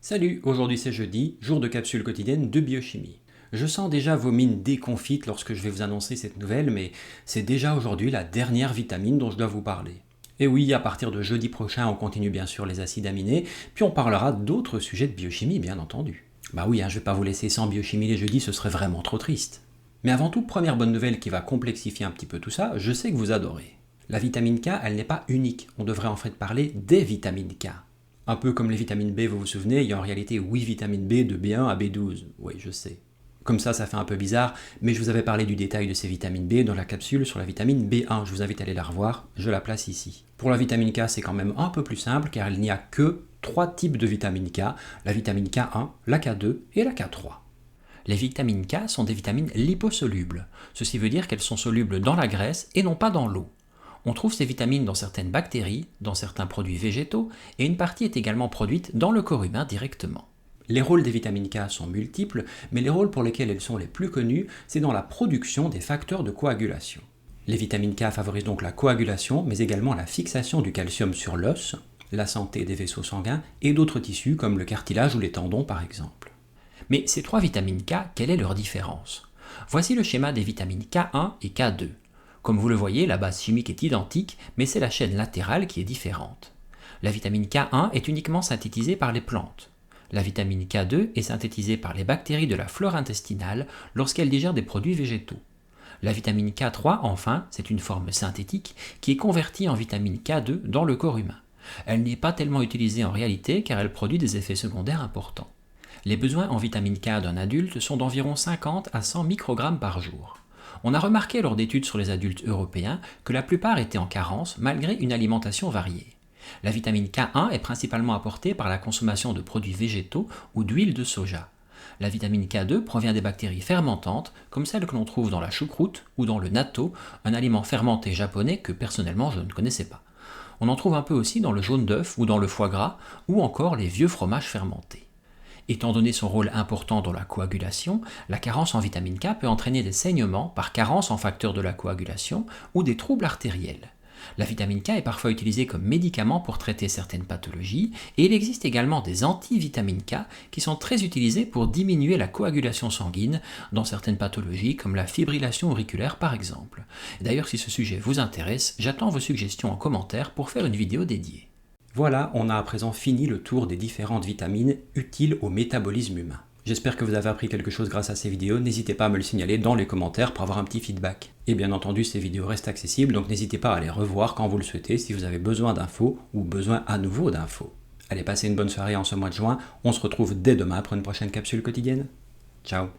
Salut, aujourd'hui c'est jeudi, jour de capsule quotidienne de biochimie. Je sens déjà vos mines déconfites lorsque je vais vous annoncer cette nouvelle, mais c'est déjà aujourd'hui la dernière vitamine dont je dois vous parler. Et oui, à partir de jeudi prochain, on continue bien sûr les acides aminés, puis on parlera d'autres sujets de biochimie, bien entendu. Bah oui, je vais pas vous laisser sans biochimie les jeudis, ce serait vraiment trop triste. Mais avant tout, première bonne nouvelle qui va complexifier un petit peu tout ça, je sais que vous adorez. La vitamine K, elle n'est pas unique, on devrait en fait parler des vitamines K. Un peu comme les vitamines B, vous vous souvenez, il y a en réalité 8 vitamines B de B1 à B12. Oui, je sais. Comme ça fait un peu bizarre, mais je vous avais parlé du détail de ces vitamines B dans la capsule sur la vitamine B1. Je vous invite à aller la revoir, je la place ici. Pour la vitamine K, c'est quand même un peu plus simple car il n'y a que 3 types de vitamine K, la vitamine K1, la K2 et la K3. Les vitamines K sont des vitamines liposolubles. Ceci veut dire qu'elles sont solubles dans la graisse et non pas dans l'eau. On trouve ces vitamines dans certaines bactéries, dans certains produits végétaux, et une partie est également produite dans le corps humain directement. Les rôles des vitamines K sont multiples, mais les rôles pour lesquels elles sont les plus connues, c'est dans la production des facteurs de coagulation. Les vitamines K favorisent donc la coagulation, mais également la fixation du calcium sur l'os, la santé des vaisseaux sanguins et d'autres tissus comme le cartilage ou les tendons par exemple. Mais ces 3 vitamines K, quelle est leur différence? Voici le schéma des vitamines K1 et K2. Comme vous le voyez, la base chimique est identique, mais c'est la chaîne latérale qui est différente. La vitamine K1 est uniquement synthétisée par les plantes. La vitamine K2 est synthétisée par les bactéries de la flore intestinale lorsqu'elles digèrent des produits végétaux. La vitamine K3, enfin, c'est une forme synthétique qui est convertie en vitamine K2 dans le corps humain. Elle n'est pas tellement utilisée en réalité car elle produit des effets secondaires importants. Les besoins en vitamine K d'un adulte sont d'environ 50 à 100 microgrammes par jour. On a remarqué lors d'études sur les adultes européens que la plupart étaient en carence malgré une alimentation variée. La vitamine K1 est principalement apportée par la consommation de produits végétaux ou d'huile de soja. La vitamine K2 provient des bactéries fermentantes comme celles que l'on trouve dans la choucroute ou dans le natto, un aliment fermenté japonais que personnellement je ne connaissais pas. On en trouve un peu aussi dans le jaune d'œuf ou dans le foie gras ou encore les vieux fromages fermentés. Étant donné son rôle important dans la coagulation, la carence en vitamine K peut entraîner des saignements par carence en facteurs de la coagulation ou des troubles artériels. La vitamine K est parfois utilisée comme médicament pour traiter certaines pathologies et il existe également des antivitamines K qui sont très utilisées pour diminuer la coagulation sanguine dans certaines pathologies comme la fibrillation auriculaire par exemple. D'ailleurs, si ce sujet vous intéresse, j'attends vos suggestions en commentaire pour faire une vidéo dédiée. Voilà, on a à présent fini le tour des différentes vitamines utiles au métabolisme humain. J'espère que vous avez appris quelque chose grâce à ces vidéos, n'hésitez pas à me le signaler dans les commentaires pour avoir un petit feedback. Et bien entendu, ces vidéos restent accessibles, donc n'hésitez pas à les revoir quand vous le souhaitez si vous avez besoin d'infos ou besoin à nouveau d'infos. Allez, passez une bonne soirée en ce mois de juin, on se retrouve dès demain pour une prochaine capsule quotidienne. Ciao.